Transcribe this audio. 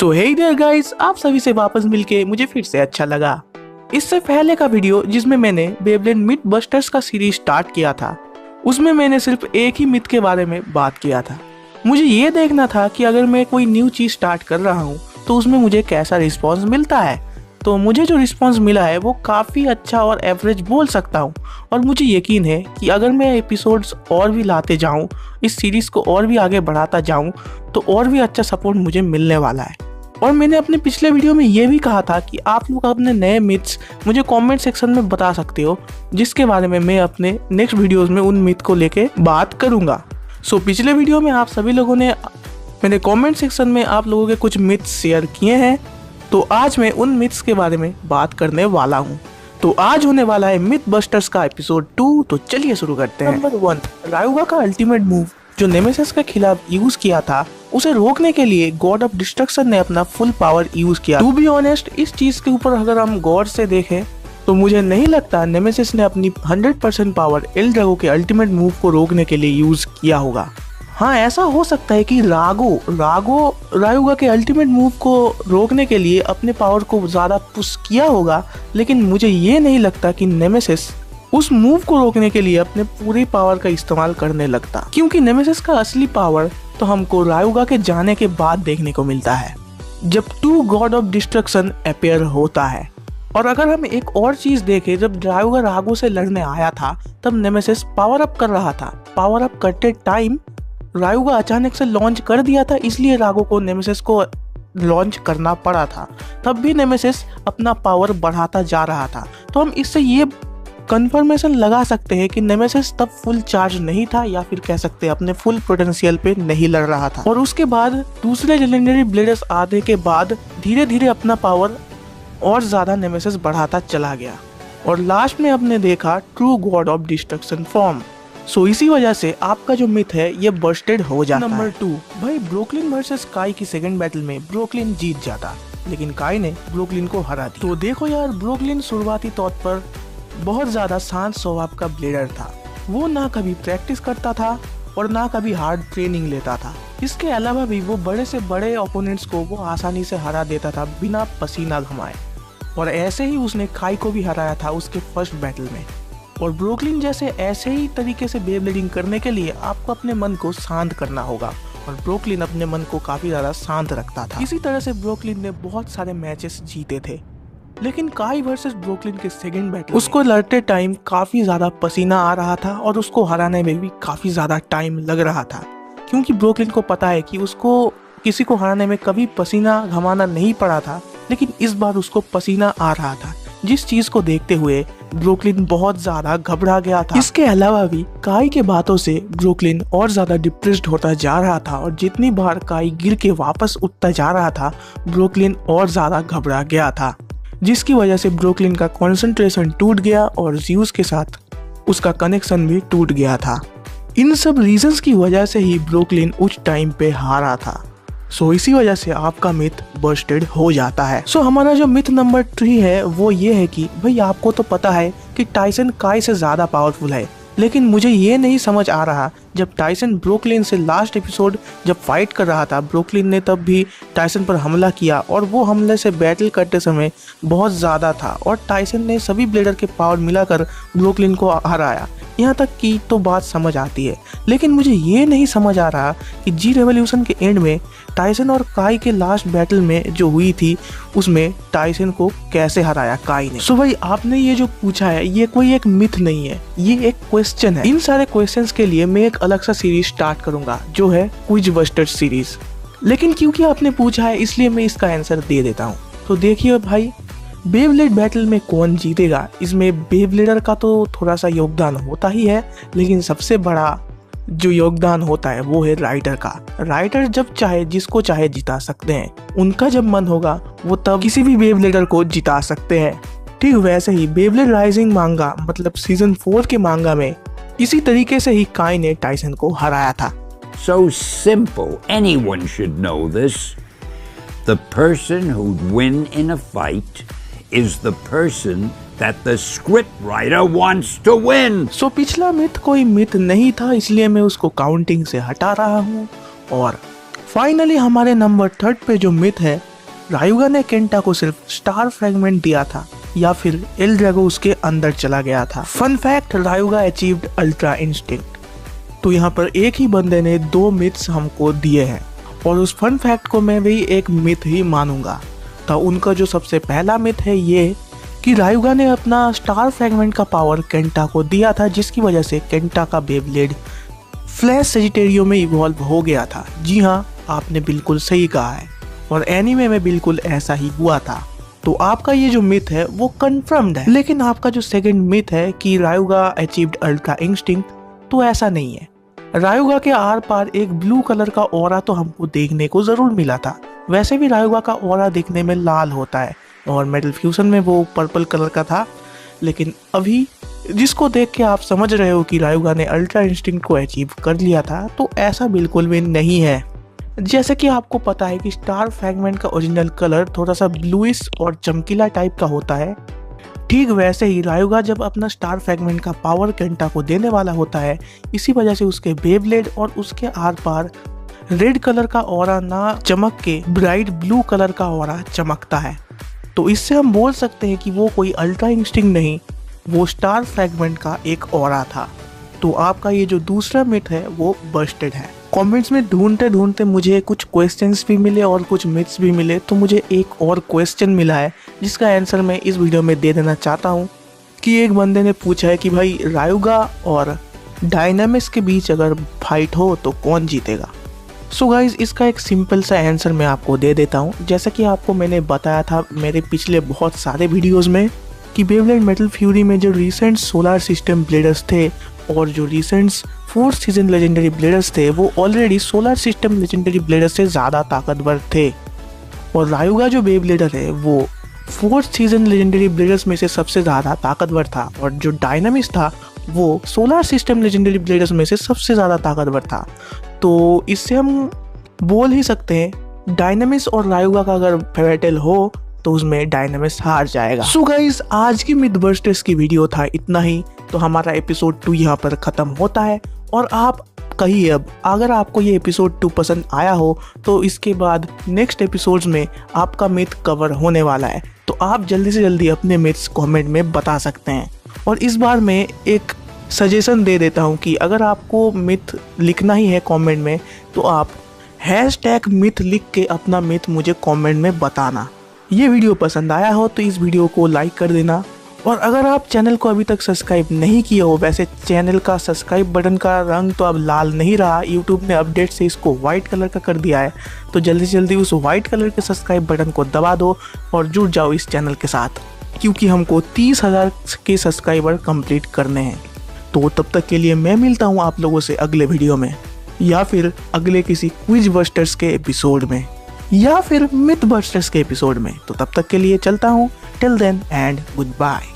So hey there guys, आप सभी से वापस मिलके मुझे फिर से अच्छा लगा। इससे पहले का वीडियो जिसमें मैंने बेब्लेड मिथ बस्टर्स का सीरीज स्टार्ट किया था, उसमें मैंने सिर्फ एक ही मिथ के बारे में बात किया था। मुझे ये देखना था कि अगर मैं कोई न्यू चीज स्टार्ट कर रहा हूँ तो उसमें मुझे कैसा रिस्पॉन्स मिलता है। तो मुझे जो रिस्पॉन्स मिला है वो काफ़ी अच्छा और एवरेज बोल सकता हूँ, और मुझे यकीन है कि अगर मैं एपिसोड्स और भी लाते जाऊँ, इस सीरीज़ को और भी आगे बढ़ाता जाऊँ, तो और भी अच्छा सपोर्ट मुझे मिलने वाला है। और मैंने अपने पिछले वीडियो में ये भी कहा था कि आप लोग अपने नए मिथ्स मुझे कमेंट सेक्शन में बता सकते हो, जिसके बारे में मैं अपने नेक्स्ट वीडियोस में उन मिथ को लेके बात करूँगा। सो पिछले वीडियो में आप सभी लोगों ने मैंने कमेंट सेक्शन में आप लोगों के कुछ मिथ्स शेयर किए हैं, तो आज मैं उन मिथ्स के बारे में बात करने वाला हूँ। तो आज होने वाला है मिथ बस्टर्स का एपिसोड 2। तो चलिए शुरू करते हैं। नंबर 1, रायुगा का अल्टीमेट मूव जो नेमेसिस के खिलाफ यूज किया था, उसे रोकने के लिए गॉड ऑफ डिस्ट्रक्शन ने अपना फुल पावर यूज किया। टू बी ऑनेस्ट, इस चीज के ऊपर अगर हम गौर से देखें तो मुझे नहीं लगता नेमेसिस ने अपनी 100% पावर एल ड्रैगो के अल्टीमेट मूव को रोकने के लिए यूज किया होगा। हाँ, ऐसा हो सकता है कि रागो रायुगा के अल्टीमेट मूव को रोकने के लिए अपने पावर को ज्यादा पुश किया होगा, लेकिन मुझे ये नहीं लगता कि नेमेसिस उस मूव को रोकने के लिए अपने पूरी पावर का इस्तेमाल करने लगता, क्योंकि नेमेसिस का असली पावर तो हमको रायुगा के जाने के बाद देखने को मिलता है, जब 2 गॉड ऑफ डिस्ट्रक्शन अपीयर होता है। और अगर हम एक और चीज देखें, जब रायुगा रागो से लड़ने आया था तब नेमेसिस पावर अप कर रहा था। पावर अप करते टाइम रायुगा अचानक से लॉन्च कर दिया था, इसलिए रागो को नेमेसिस को लॉन्च करना पड़ा था। तब भी नेमेसिस अपना पावर बढ़ाता जा रहा था। तो हम इससे ये कंफर्मेशन लगा सकते हैं कि नेमेसिस तब फुल चार्ज नहीं था, या फिर कह सकते हैं अपने फुल पोटेंशियल पे नहीं लड़ रहा था। और उसके बाद दूसरे लेजेंडरी ब्लेडर्स आने के बाद धीरे धीरे अपना पावर और ज्यादा नेमेसिस बढ़ाता चला गया, और लास्ट में आपने देखा true god of destruction form. So इसी वजह से आपका जो मिथ है ये बस्टेड हो जाता है। नंबर 2, भाई ब्रुकलिन वर्सेस काई की सेकंड बैटल में ब्रुकलिन जीत जाता, लेकिन काई ने ब्रुकलिन को हरा दिया। तो देखो यार, ब्रुकलिन शुरुआती तौर पर बहुत ज्यादा शांत स्वभाव का ब्लेडर था। वो ना कभी प्रैक्टिस करता था और ना कभी हार्ड ट्रेनिंग लेता था। इसके अलावा भी वो बड़े से बड़े ओपोनेंट्स को वो आसानी से हरा देता था बिना पसीना घमाए, और ऐसे ही उसने काई को भी हराया था उसके फर्स्ट बैटल में। और ब्रुकलिन जैसे ऐसे ही तरीके से बेब्लेडिंग करने के लिए आपको अपने मन को शांत करना होगा, और ब्रुकलिन अपने मन को काफी ज्यादा शांत रखता था। इसी तरह से ब्रुकलिन ने बहुत सारे मैचेस जीते थे। लेकिन काई वर्सेस ब्रुकलिन के सेकंड बैटल उसको लड़ते टाइम काफी ज्यादा पसीना आ रहा था, और उसको हराने में भी काफी ज्यादा टाइम लग रहा था, क्योंकि ब्रुकलिन को पता है कि उसको किसी को हराने में कभी पसीना घमाना नहीं पड़ा था, लेकिन इस बार उसको पसीना आ रहा था, जिस चीज को देखते हुए ब्रुकलिन बहुत ज्यादा घबरा गया था। इसके अलावा भी काई के बातों से ब्रुकलिन और ज्यादा डिप्रेस्ड होता जा रहा था, और जितनी बार काई गिर के वापस उठता जा रहा था, ब्रुकलिन और ज्यादा घबरा गया था, जिसकी वजह से ब्रुकलिन का कंसंट्रेशन टूट गया और ज़्यूस के साथ उसका कनेक्शन भी टूट गया था। इन सब रीजंस की वजह से ही ब्रुकलिन उस टाइम पे हारा था। सो इसी वजह से आपका मिथ बस्टेड हो जाता है। सो हमारा जो मिथ नंबर 3 है वो ये है कि भाई आपको तो पता है कि टाइसन काई से ज्यादा पावरफुल है, लेकिन मुझे ये नहीं समझ आ रहा, जब टाइसन ब्रुकलिन से लास्ट एपिसोड जब फाइट कर रहा था, ब्रुकलिन ने तब भी टाइसन पर हमला किया, और वो हमले से बैटल करते समय बहुत ज़्यादा था, और टाइसन ने सभी ब्लेडर के पावर मिलाकर ब्रुकलिन को हराया। यहाँ तक की तो बात समझ आती है, लेकिन मुझे ये नहीं समझ आ रहा कि जी रेवोल्यूशन के एंड में टाइसन और काई के लास्ट बैटल में जो हुई थी, उसमें टाइसन को कैसे हराया काई ने। सो भाई आपने ये जो पूछा है ये कोई एक मिथ नहीं है, ये एक क्वेश्चन है। इन सारे क्वेश्चंस के लिए मैं एक अलग सा सीरीज स्टार्ट करूंगा, जो है क्विज बस्टर सीरीज। लेकिन क्योंकि आपने पूछा है इसलिए मैं इसका आंसर दे देता हूँ। तो देखिए भाई, बेब्लेड बैटल में कौन जीतेगा, इसमें बेब्लेडर का तो थोड़ा सा योगदान होता ही है, लेकिन सबसे बड़ा जो योगदान होता है वो है राइटर का। राइटर जब चाहे जिसको चाहे जिता सकते हैं, उनका जब मन होगा वो तब किसी भी बेब्लेडर को जिता सकते हैं। ठीक वैसे ही बेब्लेड राइजिंग मांगा मतलब सीजन 4 के मांगा में इसी तरीके से ही काई ने टाइसन को हराया था। So simple, anyone should know this. The person who'd win in a fight is the person that the script writer wants to win. So पिछला मिथ कोई मिथ नहीं था, इसलिए मैं उसको काउंटिंग से हटा रहा हूँ। और फाइनली हमारे नंबर 3 पे जो मिथ है रायुगा ने केंटा को सिर्फ स्टार फ्रेगमेंट दिया था या फिर एल ड्रैगो उसके अंदर चला गया था। Fun fact, Ryuga achieved ultra instinct. तो यहाँ पर एक ही बंदे ने 2 मिथ्स हमको दिए हैं और उस फन फैक्ट को मैं भी एक मिथ ही मानूंगा। तो उनका जो सबसे पहला मिथ है ये कि रायुगा ने अपना स्टार फ्रेगमेंट का पावर केंटा को दिया था, जिसकी वजह से केंटा का बेब्लेड फ्लैश सेजिटेरियो में इवॉल्व हो गया था। जी हाँ, आपने बिल्कुल सही कहा है और एनीमे में बिल्कुल ऐसा ही हुआ था। तो आपका ये जो मिथ है वो कंफर्म्ड है। लेकिन आपका जो सेकंड मिथ है कि रायुगा अचीव्ड अल्ट्रा इंस्टिंक्ट, तो ऐसा नहीं है। रायुगा के आर पार एक ब्लू कलर का ऑरा तो हमको देखने को जरूर मिला था। वैसे भी रायुगा का ऑरा देखने में लाल होता है और मेटल फ्यूजन में वो पर्पल कलर का था, लेकिन अभी जिसको देख के आप समझ रहे हो कि रायुगा ने अल्ट्रा इंस्टिंक्ट को अचीव कर लिया था, तो ऐसा बिल्कुल भी नहीं है। जैसे कि आपको पता है कि स्टार फ्रैगमेंट का ओरिजिनल कलर थोड़ा सा ब्लूइश और चमकीला टाइप का होता है, ठीक वैसे ही रायुगा जब अपना स्टार फ्रैगमेंट का पावर केंटा को देने वाला होता है, इसी वजह से उसके बेब्लेड और उसके आर पार रेड कलर का ऑरा ना चमक के ब्राइट ब्लू कलर का ऑरा चमकता है। तो इससे हम बोल सकते हैं कि वो कोई अल्ट्रा इंस्टिंक्ट नहीं, वो स्टार फ्रैगमेंट का एक ऑरा था। तो आपका ये जो दूसरा मिथ है वो बस्टेड है। कमेंट्स में ढूंढते ढूंढते मुझे कुछ क्वेश्चंस भी मिले और कुछ मिथ्स भी मिले, तो मुझे एक और क्वेश्चन मिला है जिसका आंसर मैं इस वीडियो में दे देना चाहता हूँ। कि एक बंदे ने पूछा है कि भाई रायुगा और डायनामिक्स के बीच अगर फाइट हो तो कौन जीतेगा। सो गाइज, इसका एक सिंपल सा आंसर मैं आपको दे देता हूँ। जैसा कि आपको मैंने बताया था मेरे पिछले बहुत सारे वीडियोज़ में कि बेब्लेड मेटल फ्यूरी में जो रिसेंट सोलर सिस्टम ब्लेडर्स थे और जो recent 4th season legendary bladers थे वो already solar system legendary bladers से ज़्यादा ताकतवर थे। और रायुगा जो बेब्लेडर है वो 4th सीजन लेजेंडरी ब्लेडर्स में से सबसे ज़्यादा ताकतवर था और जो डायनामिक्स था वो सोलर सिस्टम लेजेंडरी ब्लेडर्स में से सबसे ज़्यादा ताकतवर था। तो इससे हम बोल ही सकते हैं डायनामिक्स और रायुगा का अगर बैटल हो तो उसमें डायनामिक्स हार जाएगा। सो गाइस, आज की मिथबस्टर्स की वीडियो था इतना ही। तो हमारा एपिसोड 2 यहाँ पर खत्म होता है और आप कहिए अब अगर आपको ये एपिसोड 2 पसंद आया हो तो इसके बाद नेक्स्ट एपिसोड्स में आपका मिथ कवर होने वाला है। तो आप जल्दी से जल्दी अपने मिथ्स कमेंट में बता सकते हैं। और इस बार मैं एक सजेशन दे देता हूँ कि अगर आपको मिथ लिखना ही है कमेंट में तो आप #मिथ लिख के अपना मिथ मुझे कमेंट में बताना। ये वीडियो पसंद आया हो तो इस वीडियो को लाइक कर देना। और अगर आप चैनल को अभी तक सब्सक्राइब नहीं किए हो, वैसे चैनल का सब्सक्राइब बटन का रंग तो अब लाल नहीं रहा, यूट्यूब ने अपडेट से इसको वाइट कलर का कर दिया है, तो जल्दी से जल्दी उस वाइट कलर के सब्सक्राइब बटन को दबा दो और जुड़ जाओ इस चैनल के साथ, क्योंकि हमको 30,000 के सब्सक्राइबर कंप्लीट करने हैं। तो तब तक के लिए मैं मिलता हूँ आप लोगों से अगले वीडियो में या फिर अगले किसी क्विज बस्टर्स के एपिसोड में या फिर मिथ बस्टर्स के एपिसोड में। तो तब तक के लिए चलता हूँ। Till then and good bye.